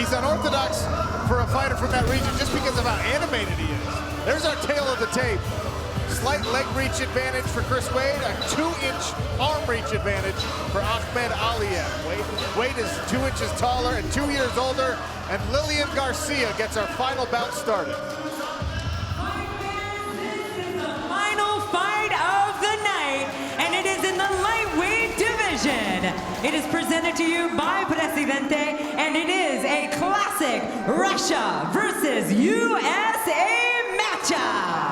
He's unorthodox for a fighter from that region just because of how animated he is. There's our tail of the tape. Slight leg reach advantage for Chris Wade, a 2-inch arm reach advantage for Akhmed Aliev. Wade is 2 inches taller and 2 years older, and Lillian Garcia gets our final bout started. This is the final fight of the night, and it is in the lightweight division. It is presented to you by Presidente, and it is a classic Russia versus USA matchup.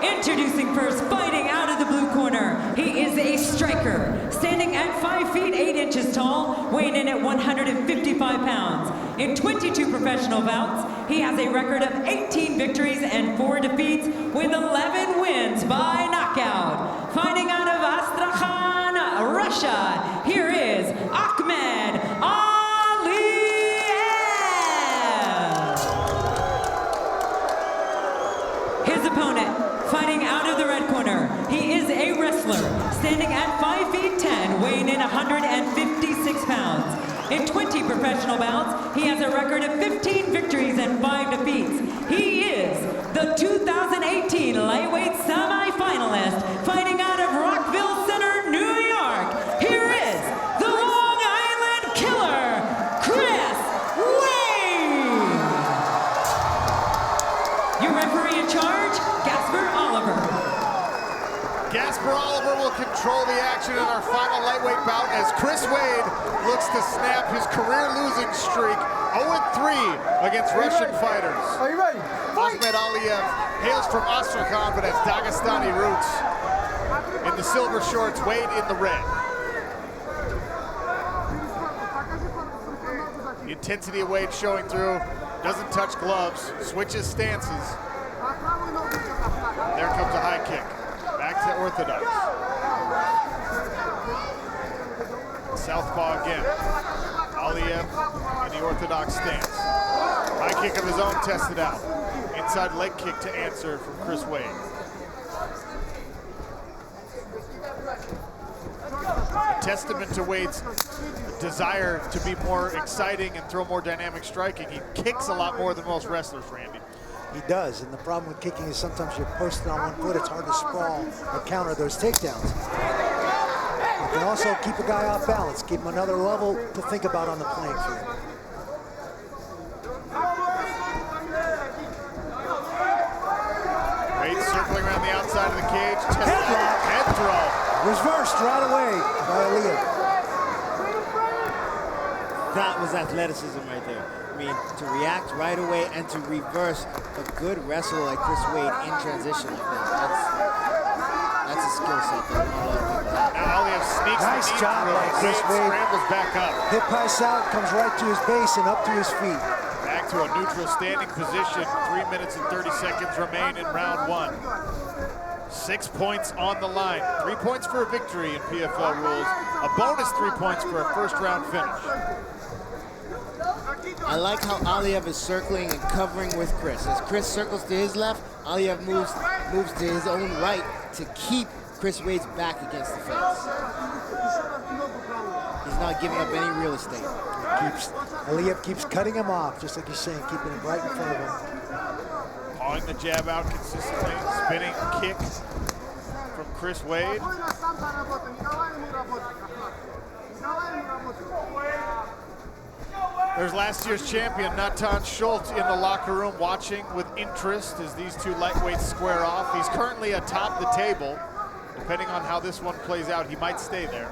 Introducing first, fighting out of the blue corner, he is a striker, standing at 5 feet 8 inches tall, weighing in at 155 pounds. In 22 professional bouts, he has a record of 18 victories and 4 defeats, with 11 wins by knockout. Fighting out of Astrakhan, Russia, here is Akhmed Aliev. His opponent, fighting out of the red corner, he is a wrestler, standing at 5 feet 10, weighing in 156 pounds. In 20 professional bouts, he has a record of 15 victories and 5 defeats. He is the 2018 lightweight semifinalist, fighting out of Rockville Center, New York. Here is the Long Island Killer, Chris Wade. Your referee in charge, Gasper Oliver will control the action in our final lightweight bout as Chris Wade looks to snap his career losing streak 0-3 against Russian fighters. Are you ready? Akhmed Aliev hails from Astrakhan but has Dagestani roots. In the silver shorts, Wade in the red. The intensity of Wade showing through, doesn't touch gloves, switches stances. There comes a high kick. Back to orthodox. Southpaw again. Aliev in the orthodox stance. High kick of his own tested out. Inside leg kick to answer from Chris Wade. A testament to Wade's desire to be more exciting and throw more dynamic striking. He kicks a lot more than most wrestlers, Randy. He does, and the problem with kicking is sometimes you're posted on one foot, it's hard to sprawl or counter those takedowns. You can also keep a guy off balance, give him another level to think about on the playing field. Wade circling around the outside of the cage. Head throw. Reversed right away by Aliev. That was athleticism right there. I mean, to react right away and to reverse a good wrestler like Chris Wade in transition like that. That's a skill set that not a lot of people have. Now Aliev sneaks. Nice job by Chris Wade. Scrambles back up. Hip pass out, comes right to his base and up to his feet. Back to a neutral standing position. 3 minutes and 30 seconds remain in round 1. 6 points on the line. 3 points for a victory in PFL rules. A bonus 3 points for a first round finish. I like how Aliev is circling and covering with Chris. As Chris circles to his left, Aliev moves to his own right to keep Chris Wade's back against the fence. He's not giving up any real estate. Aliev keeps cutting him off, just like you're saying, keeping him right in front of him. Pawing the jab out consistently. Spinning kick from Chris Wade. There's last year's champion, Natan Schultz, in the locker room watching with interest as these two lightweights square off. He's currently atop the table. Depending on how this one plays out, he might stay there.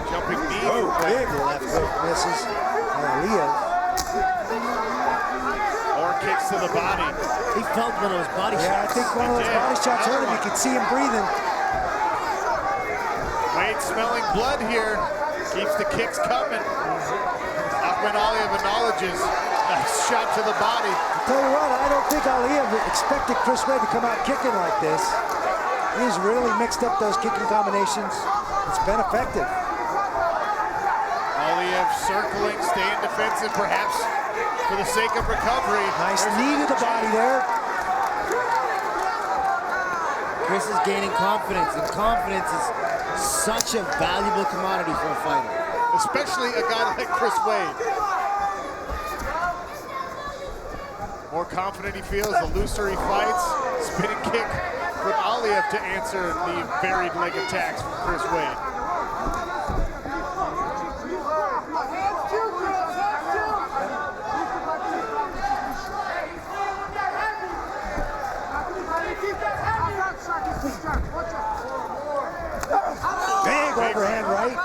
Jumping knee. Oh, big left hook misses. Aliev. Or kicks to the body. He felt one of those body shots. Yeah, I think one of those body shots hurt him. You could see him breathing. Wade smelling blood here. Keeps the kicks coming. Akhmed Aliev acknowledges. Nice shot to the body. I tell you what, I don't think Aliev expected Chris Wade to come out kicking like this. He's really mixed up those kicking combinations. It's been effective. Aliev circling, staying defensive, perhaps for the sake of recovery. Nice knee to the body there. Chris is gaining confidence, and confidence is such a valuable commodity for a fighter. Especially a guy like Chris Wade. More confident he feels, the looser he fights. Spinning kick from Aliev to answer the varied leg attacks from Chris Wade. Big overhand right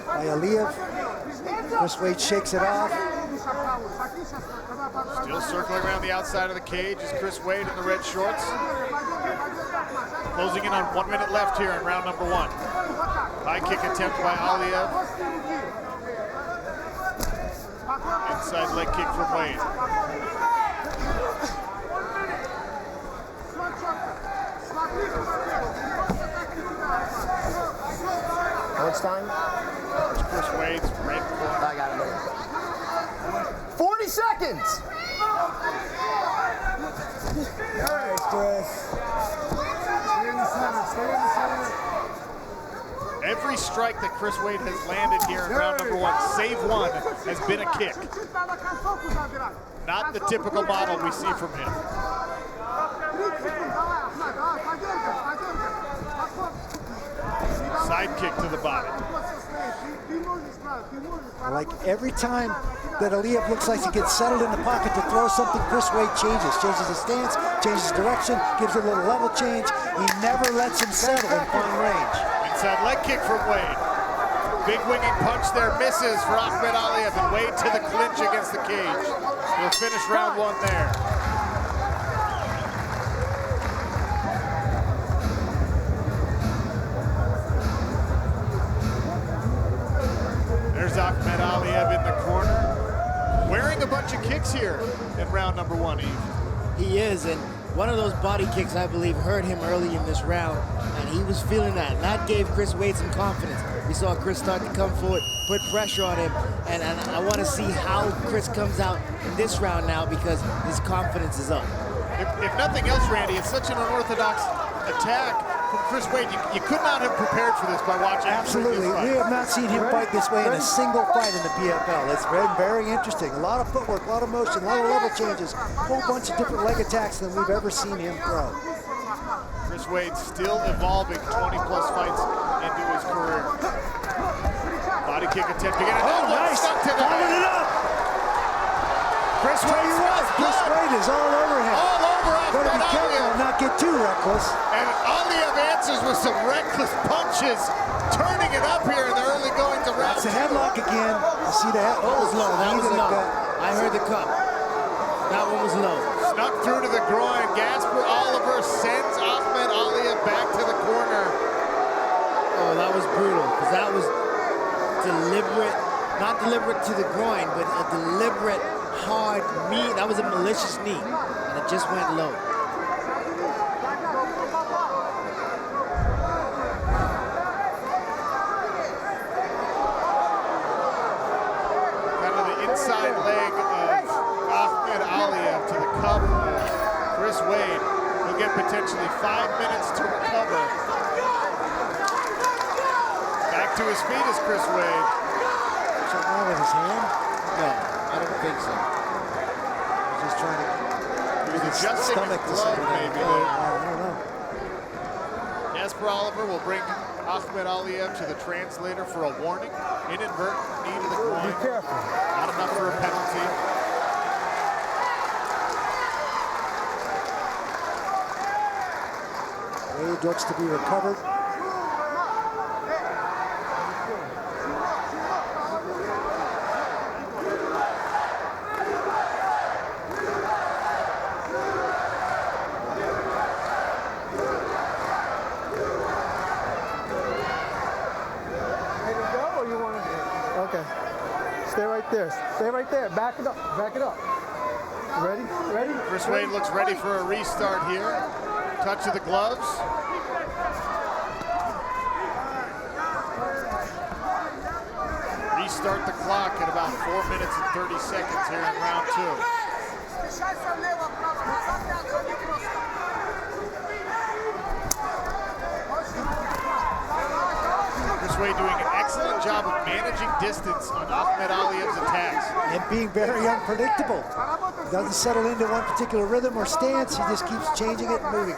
by Aliev. Chris Wade shakes it off. Still circling around the outside of the cage is Chris Wade in the red shorts. Closing in on 1 minute left here in round number 1. High kick attempt by Aliev. Inside leg kick from Wade. How much time? There's Chris Wade's red corner. I got a minute. 40 seconds! Nice, Chris. Stay in the center, stay in the center. Every strike that Chris Wade has landed here in round number 1, save one, has been a kick. Not the typical model we see from him. Side kick to the body. Like every time that Aliev looks like he gets settled in the pocket to throw something, Chris Wade changes his stance, changes direction, gives a little level change. He never lets him settle in fine range. Inside leg kick from Wade. Big winging punch there, misses for Akhmed Aliev, and Wade to the clinch against the cage. We'll finish round 1 there. There's Akhmed Aliev in the corner, wearing a bunch of kicks here in round number 1, Eve. He is, and one of those body kicks, I believe, hurt him early in this round, and he was feeling that. And that gave Chris Wade some confidence. We saw Chris start to come forward, put pressure on him, and I want to see how Chris comes out in this round now because his confidence is up. If nothing else, Randy, it's such an unorthodox attack from Chris Wade. You could not have prepared for this by watching. Absolutely. We have not seen him fight this way in a single fight in the PFL. It's been very interesting. A lot of footwork, a lot of motion, a lot of level changes, a whole bunch of different leg attacks than we've ever seen him throw. Chris Wade still evolving 20-plus fights into his career. Body kick attempt to get it. Oh, nice. Stuck to the Followed it up. Chris Wade is all over him. All over Gotta be Akhmed careful Aliev. and not get too reckless. And Aliev answers with some reckless punches, turning it up here in the early goings of round It's a 2. headlock again. You see that? That was low, that was Knee to the low. gut. I heard the cup. That one was low. Snuck through to the groin. Gasper Oliver sends Akhmed Aliev back to the corner. Oh, that was brutal, because that was deliberate, not deliberate to the groin, but a deliberate, hard knee. That was a malicious knee, and it just went low. Kind of the inside leg of Akhmed Aliev to the cup. Chris Wade will get potentially 5 minutes to recover. Back to his feet is Chris Wade. Something wrong with his hand? No, I don't think so. He's just trying to He was his adjusting stomach his to glove, something. maybe. I don't know. Gasper Oliver will bring Akhmed Aliev to the translator for a warning. Inadvertent knee to the groin. Be careful. Not enough for a penalty. Wade looks to be recovered. Ready to go, or you want to? Okay. Stay right there. Stay right there. Back it up. Back it up. Ready? Ready? Chris Wade looks ready for a restart here. Touch of the gloves. Restart the clock at about 4 minutes and 30 seconds here in round 2. Wade doing an excellent job of managing distance on Akhmed Aliev's attacks. And being very unpredictable. Doesn't settle into one particular rhythm or stance. He just keeps changing it and moving.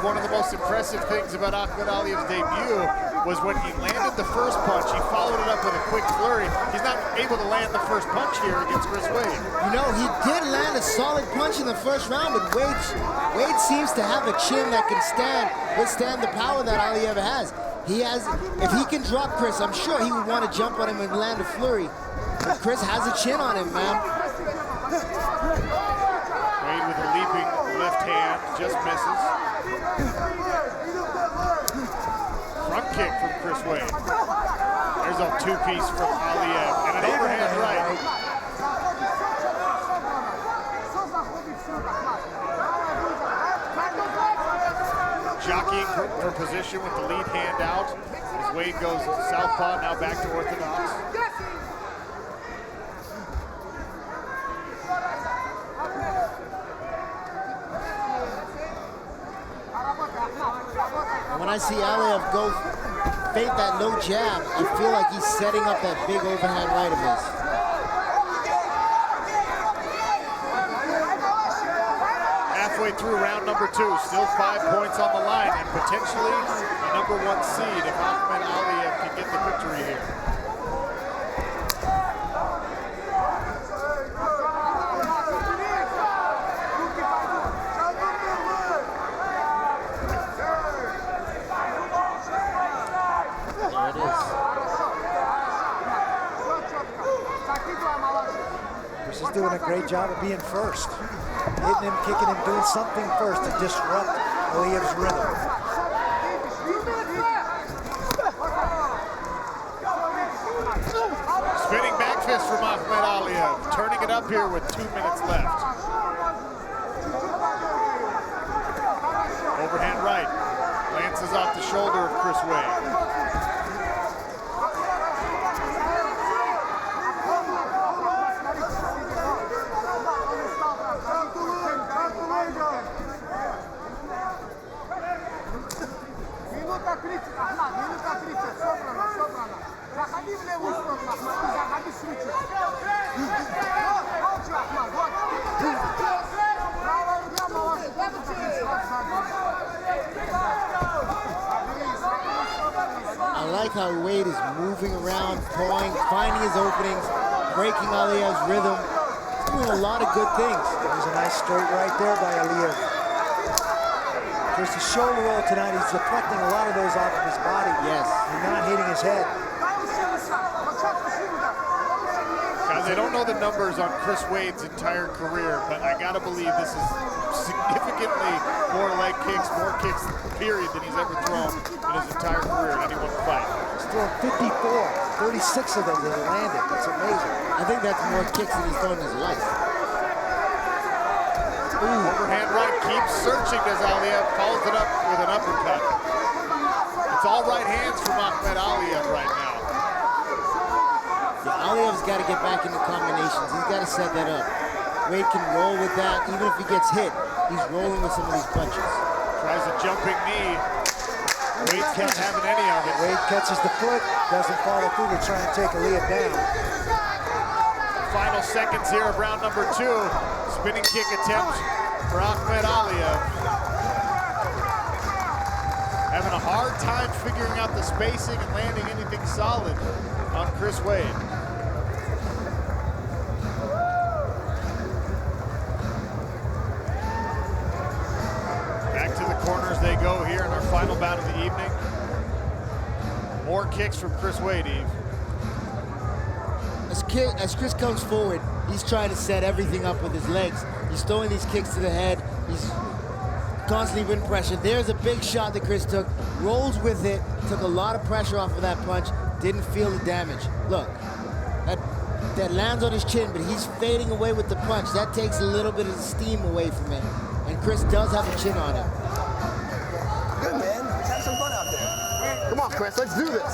One of the most impressive things about Akhmed Aliev's debut was when he landed the first punch, he followed it up with a quick flurry. He's not able to land the first punch here against Chris Wade. You know, he did land a solid punch in the first round, but Wade seems to have a chin that can withstand the power that Aliev has. If he can drop Chris, I'm sure he would want to jump on him and land a flurry. But Chris has a chin on him, man. Wade with a leaping left hand, just misses. Front kick from Chris Wade. There's a two-piece from Aliev and an overhand right. Jockeying for position with the lead hand out. As Wade goes southpaw, now back to orthodox. When I see Aliev go feint that low jab, I feel like he's setting up that big overhand right of his. Halfway through round number 2, still 5 points on the line, and potentially a number 1 seed if Akhmed Aliev can get the victory here. Chris is doing a great job of being first. Hitting him, kicking him, doing something first to disrupt Aliev's rhythm. Spinning back fist from Akhmed Aliev, turning it up here with 2 minutes left. Overhand right, lances off the shoulder of Chris Wade. I like how Wade is moving around, pawing, finding his openings, breaking Aliev's rhythm. He's doing a lot of good things. There's a nice straight right there by Aliev. Just a shoulder roll tonight. He's deflecting a lot of those off of his body. Yes. And not hitting his head. Guys, I don't know the numbers on Chris Wade's entire career, but I gotta believe this is significantly more leg kicks, more kicks, period, than he's ever thrown in his entire career in any one fight. He's thrown 54, 36 of them that landed. That's amazing. I think that's more kicks than he's thrown in his life. Ooh. Overhand right keeps searching as Aliev follows it up with an uppercut. It's all right hands from Akhmed Aliev right now. Yeah, Aliev's got to get back into combinations. He's got to set that up. Wade can roll with that. Even if he gets hit, he's rolling with some of these punches. Tries a jumping knee. Wade's not having any of it. Wade catches the foot, doesn't follow through to try and take Aliev down. Final seconds here of round number 2. Spinning kick attempt for Akhmed Aliev. Having a hard time figuring out the spacing and landing anything solid on Chris Wade. Back to the corners they go here in our final bout of the evening. More kicks from Chris Wade, Eve. As Chris comes forward, he's trying to set everything up with his legs. He's throwing these kicks to the head. He's constantly putting pressure. There's a big shot that Chris took, rolls with it, took a lot of pressure off of that punch, didn't feel the damage. Look, that lands on his chin, but he's fading away with the punch. That takes a little bit of the steam away from him. And Chris does have a chin on him. Good, man. Let's have some fun out there. Come on, Chris, let's do this.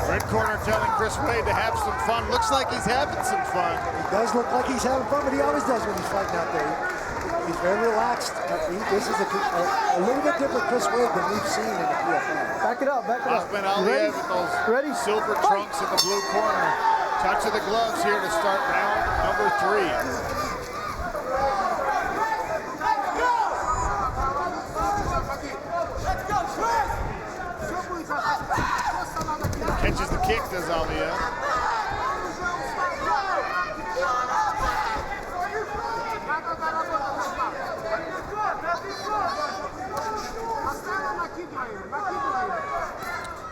Red corner telling Chris Wade to have some fun. Looks like he's having some fun. He does look like he's having fun, but he always does when he's fighting out there. He's very relaxed. This is a little bit different Chris Wade than we've seen in the PFL. Back it up, back it up. Akhmed Aliev with those silver trunks in the blue corner. Touch of the gloves here to start round number 3. Catches the kick, does Aliev.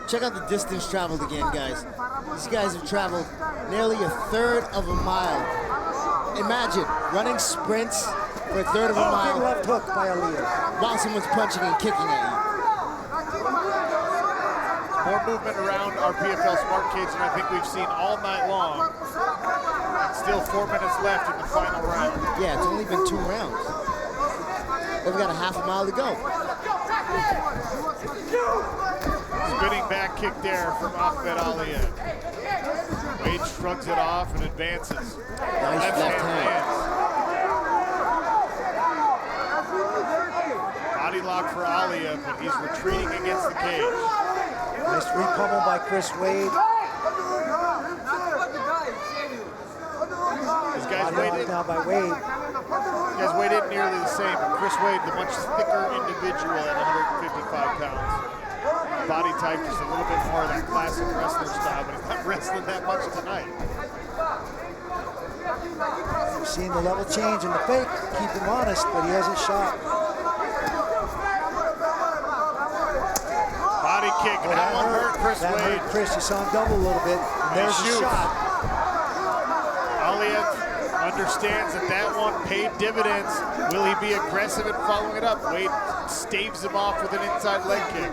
Check out the distance traveled again, guys. These guys have traveled nearly a third of a mile. Imagine running sprints for a third of a Big mile left hook by Aliev. while someone's punching and kicking at you. More movement around our PFL Smart Cage than I think we've seen all night long. Still 4 minutes left in the final round. Yeah, it's only been 2 rounds. We've got a half a mile to go. Spinning back kick there from Akhmed Aliev. Wade shrugs it off and advances. Nice left hand. Body lock for Aliev, but he's retreating against the cage. Nice re-pummel by Chris Wade. These guys Body weighed lock in. now by Wade. These guys weighed in nearly the same, but Chris Wade, the much thicker individual at 155 pounds. Body type just a little bit more of that classic wrestler style, but he's not wrestling that much tonight. We're seeing the level change in the fake. Keep him honest, but he hasn't shot. Body kick, and that one hurt Chris That Wade. hurt Chris. You saw him double a little bit. And there's Shoot. a shot. Aliev understands that that one paid dividends. Will he be aggressive in following it up? Wade staves him off with an inside leg kick.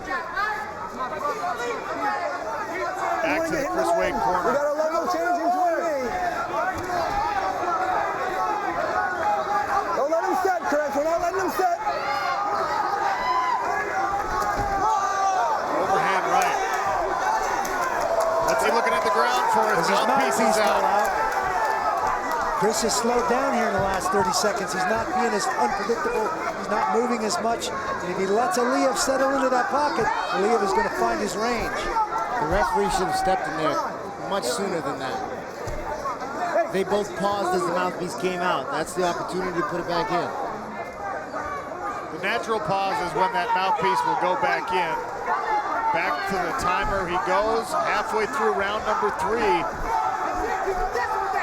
Back to the Chris Wade We corner. got a level change into a ring. Don't let him set, Chris. We're not letting him set. Overhand right. Let's see, looking at the ground for it. His Mouthpiece is fell out. out. Chris has slowed down here in the last 30 seconds. He's not being as unpredictable. He's not moving as much. And if he lets Aliev settle into that pocket, Aliev is going to find his range. The referee should have stepped in there much sooner than that. They both paused as the mouthpiece came out. That's the opportunity to put it back in. The natural pause is when that mouthpiece will go back in. Back to the timer he goes. Halfway through round number 3.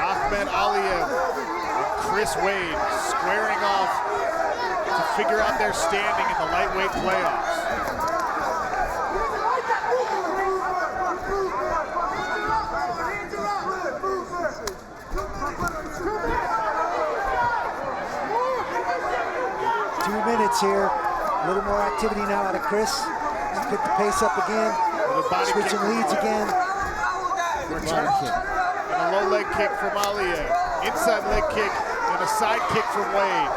Akhmed Aliev and Chris Wade squaring off to figure out their standing in the lightweight playoffs. Here. A little more activity now out of Chris. He's picked the pace up again. Switching leads again. Good body kick. And a low leg kick from Aliev. Inside leg kick and a side kick from Wade.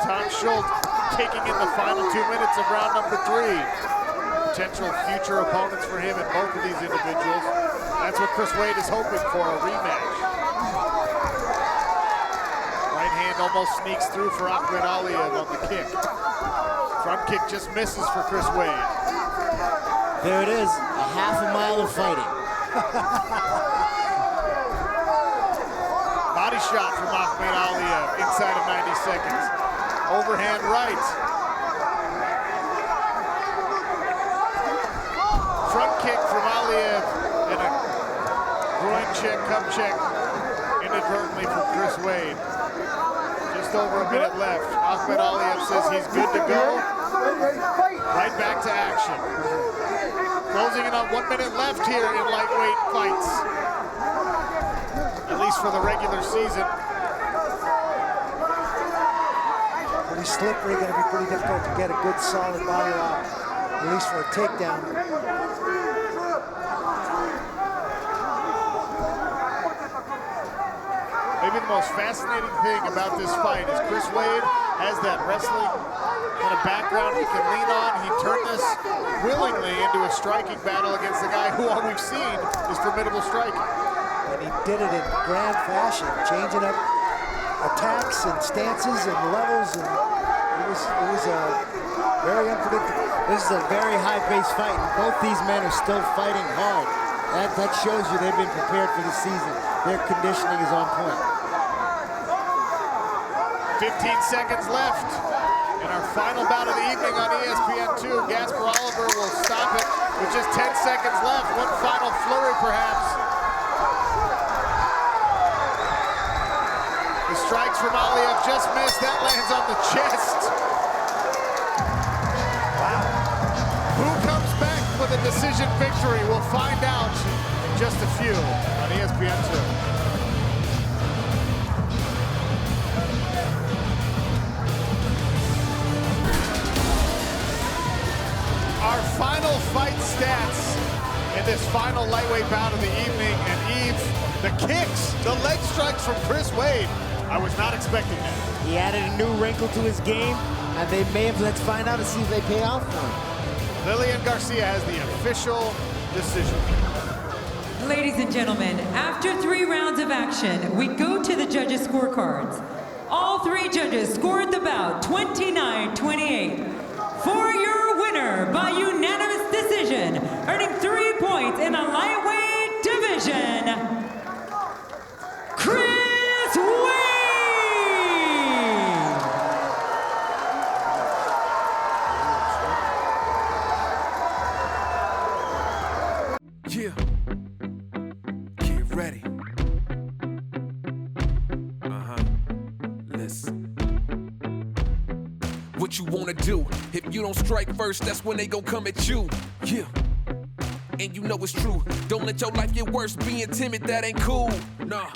Tom Schultz taking in the final 2 minutes of round number 3. Potential future opponents for him in both of these individuals. That's what Chris Wade is hoping for, a rematch. Almost sneaks through for Akhmed Aliev on the kick. Front kick just misses for Chris Wade. There it is, a half a mile of fighting. Body shot from Akhmed Aliev inside of 90 seconds. Overhand right. Front kick from Aliev and a groin check, cup check inadvertently from Chris Wade. Just over a minute left. Akhmed Aliev says he's good to go. Right back to action. Closing in on 1 minute left here in lightweight fights. At least for the regular season. Pretty slippery, going to be pretty difficult to get a good solid body lock, at least for a takedown. Maybe the most fascinating thing about this fight is Chris Wade has that wrestling kind of background he can lean on. He turned this willingly into a striking battle against the guy who all we've seen is formidable striking. And he did it in grand fashion, changing up attacks and stances and levels, and it was very unpredictable. This is a very high-paced fight, and both these men are still fighting hard. That shows you they've been prepared for the season. Their conditioning is on point. 15 seconds left in our final bout of the evening on ESPN2. Gasper Oliver will stop it with just 10 seconds left. One final flurry, perhaps. The strikes from Aliev just missed. That lands on the chest. Wow. Who comes back with a decision victory? We'll find out in just a few on ESPN2. Our final fight stats in this final lightweight bout of the evening. And Eve, the kicks, the leg strikes from Chris Wade. I was not expecting that. He added a new wrinkle to his game, and they may have, let's find out and see if they pay off for him. Lillian Garcia has the official decision. Ladies and gentlemen, after 3 rounds of action, we go to the judges' scorecards. All 3 judges scored the bout 29-28. For your winner by unanimous decision, earning 3 points in the lightweight division, Chris Wade! Yeah, get ready. Listen. What you wanna do? If you don't strike first, that's when they gon' come at you. Yeah, and you know it's true. Don't let your life get worse. Being timid, that ain't cool. Nah.